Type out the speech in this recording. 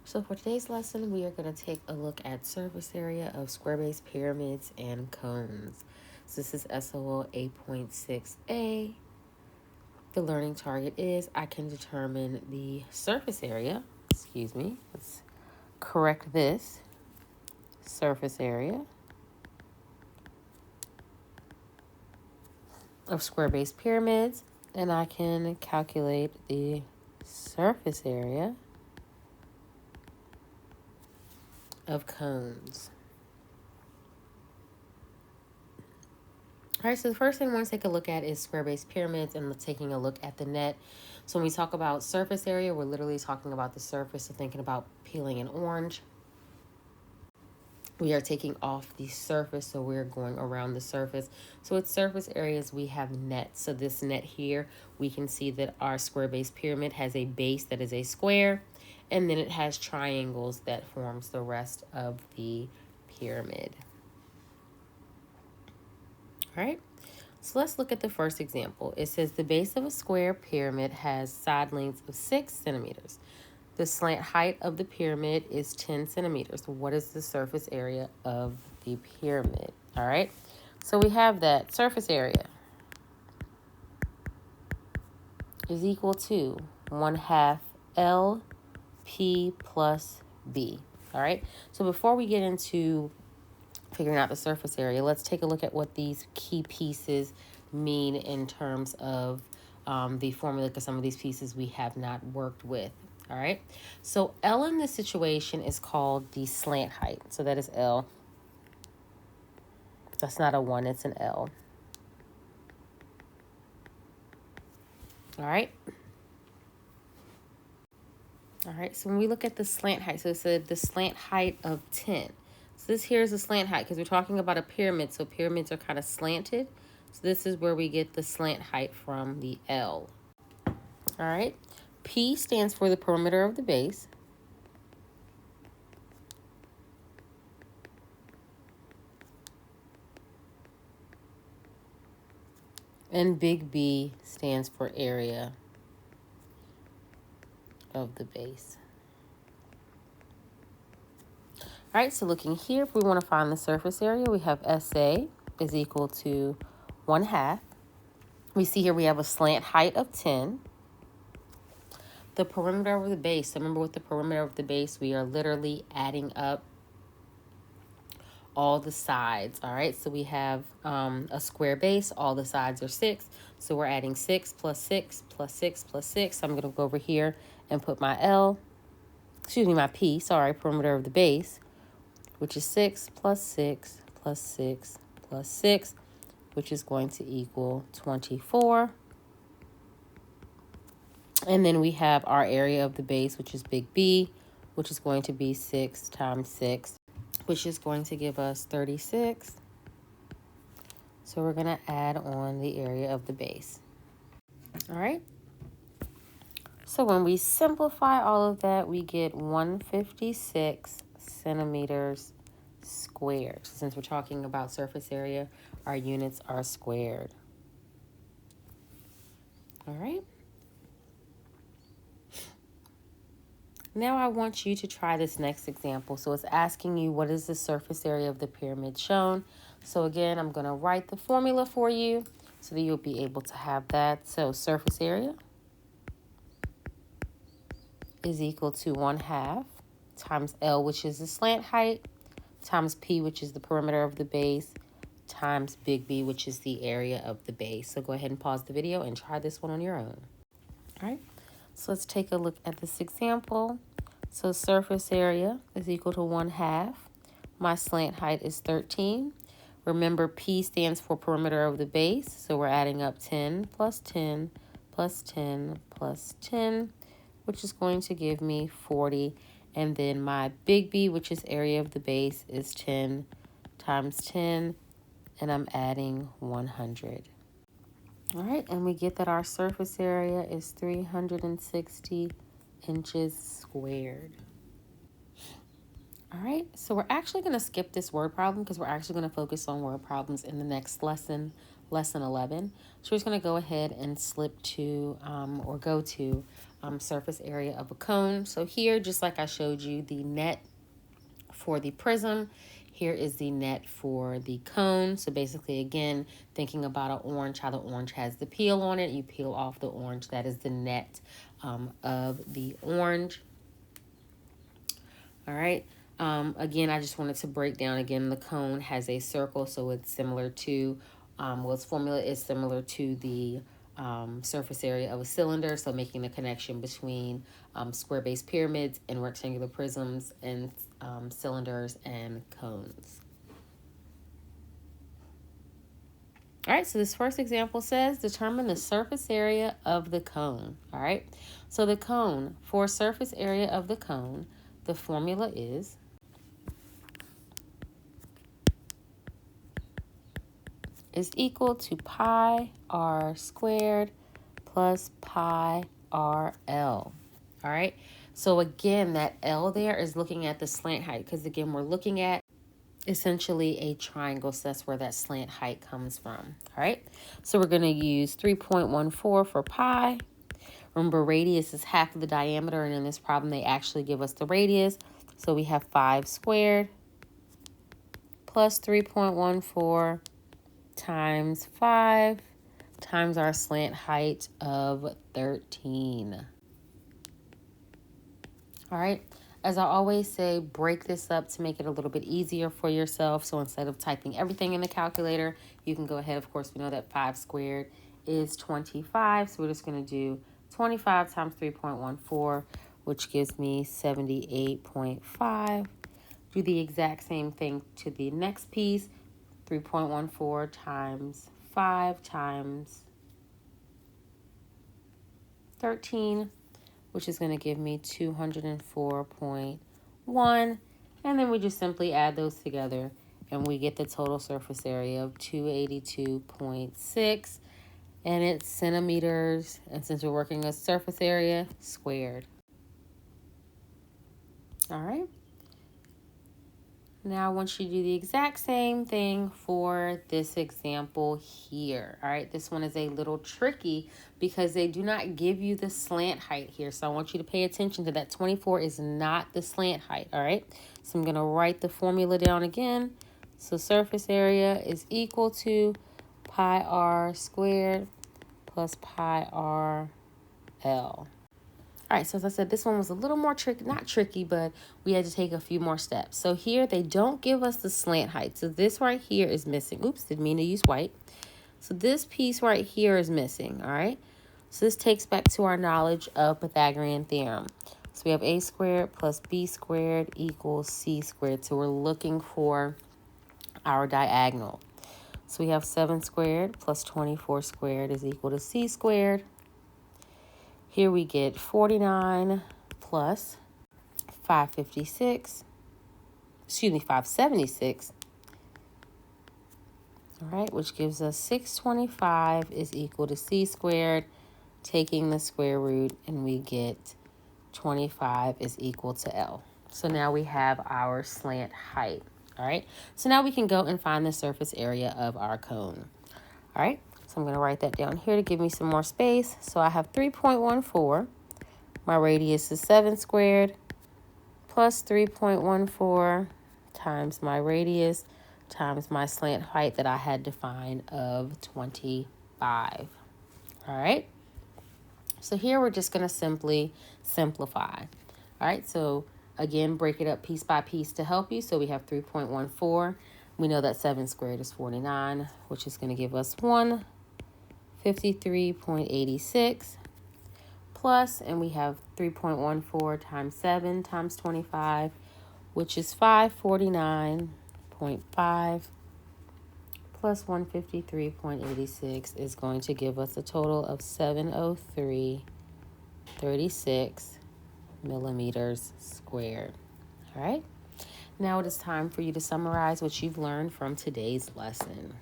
So for today's lesson, we are going to take a look at surface area of square-based pyramids and cones. So this is SOL 8.6a. The learning target is I can determine the surface area. Excuse me. Let's correct this. Surface area of square-based pyramids. And I can calculate the surface area of cones. All right, so the first thing I want to take a look at is square-based pyramids and taking a look at the net. So when we talk about surface area, we're literally talking about the surface. So thinking about peeling an orange, we are taking off the surface, so we're going around the surface. So with surface areas, we have nets. So this net here, we can see that our square-based pyramid has a base that is a square, and then it has triangles that forms the rest of the pyramid. All right. So let's look at the first example. It says the base of a square pyramid has side lengths of 6 centimeters. The slant height of the pyramid is 10 centimeters. What is the surface area of the pyramid? All right. So we have that surface area is equal to 1/2 LP plus B. All right. So before we get into figuring out the surface area, let's take a look at what these key pieces mean in terms of the formula, because some of these pieces we have not worked with. All right, so L in this situation is called the slant height. So that is L. That's not a 1, it's an L. All right. All right, so when we look at the slant height, so it said the slant height of 10. So this here is the slant height because we're talking about a pyramid. So pyramids are kind of slanted. So this is where we get the slant height from, the L. All right. P stands for the perimeter of the base. And big B stands for area of the base. All right, so looking here, if we want to find the surface area, we have SA is equal to 1/2. We see here we have a slant height of 10. The perimeter of the base, so remember with the perimeter of the base, we are literally adding up all the sides. All right, so we have a square base, all the sides are 6, so we're adding 6 plus 6 plus 6 plus 6. I'm going to go over here and put my my P, perimeter of the base, which is 6 plus 6 plus 6 plus 6, which is going to equal 24. And then we have our area of the base, which is big B, which is going to be 6 times 6, which is going to give us 36. So we're going to add on the area of the base. All right. So when we simplify all of that, we get 156 centimeters squared. So since we're talking about surface area, our units are squared. All right. Now I want you to try this next example. So it's asking you, what is the surface area of the pyramid shown? So again, I'm going to write the formula for you so that you'll be able to have that. So surface area is equal to 1/2 times L, which is the slant height, times P, which is the perimeter of the base, times big B, which is the area of the base. So go ahead and pause the video and try this one on your own. All right. So let's take a look at this example. So surface area is equal to 1/2. My slant height is 13. Remember, P stands for perimeter of the base. So we're adding up 10 plus 10 plus 10 plus 10, which is going to give me 40. And then my big B, which is area of the base, is 10 times 10. And I'm adding 100. All right, and we get that our surface area is 360 inches squared. All right, so we're actually going to skip this word problem because we're actually going to focus on word problems in the next lesson, lesson 11. So we're just going to go ahead and slip to or go to surface area of a cone. So here, just like I showed you the net for the prism, here is the net for the cone. So basically, again, thinking about an orange, how the orange has the peel on it. You peel off the orange. That is the net of the orange. All right. Again, I just wanted to break down again, the cone has a circle, so it's similar to, well, its formula is similar to the surface area of a cylinder. So making the connection between square-based pyramids and rectangular prisms and cylinders and cones. All right, so this first example says determine the surface area of the cone. All right, so the cone, for surface area of the cone, the formula is equal to pi r squared plus pi rl. All right, so again, that L there is looking at the slant height, because again, we're looking at essentially a triangle, so that's where that slant height comes from. All right, so we're going to use 3.14 for pi. Remember, radius is half of the diameter, and in this problem, they actually give us the radius. So we have 5 squared plus 3.14 times 5 times our slant height of 13. All right, as I always say, break this up to make it a little bit easier for yourself. So instead of typing everything in the calculator, you can go ahead. Of course, we know that 5 squared is 25. So we're just going to do 25 times 3.14, which gives me 78.5. Do the exact same thing to the next piece. 3.14 times 5 times 13, which is going to give me 204.1. And then we just simply add those together, and we get the total surface area of 282.6. And it's centimeters, and since we're working a surface area, squared. All right. Now I want you to do the exact same thing for this example here. All right, this one is a little tricky because they do not give you the slant height here. So I want you to pay attention to that. 24 is not the slant height. All right, so I'm going to write the formula down again. So surface area is equal to pi r squared plus pi r L. All right, so as I said, this one was a little more tricky, not tricky, but we had to take a few more steps. So here, they don't give us the slant height. So this right here is missing. Oops, didn't mean to use white. So this piece right here is missing, all right? So this takes back to our knowledge of Pythagorean theorem. So we have a squared plus b squared equals c squared. So we're looking for our diagonal. So we have 7 squared plus 24 squared is equal to c squared. Here we get 49 plus 576, 576, all right, which gives us 625 is equal to c squared, taking the square root, and we get 25 is equal to L. So now we have our slant height, all right? So now we can go and find the surface area of our cone, all right? So I'm going to write that down here to give me some more space. So I have 3.14. My radius is 7 squared plus 3.14 times my radius times my slant height that I had defined of 25. All right. So here we're just going to simply simplify. All right. So again, break it up piece by piece to help you. So we have 3.14. We know that 7 squared is 49, which is going to give us 153.86 plus, and we have 3.14 times 7 times 25, which is 549.5 plus 153.86 is going to give us a total of 703.36 millimeters squared. All right. Now it is time for you to summarize what you've learned from today's lesson.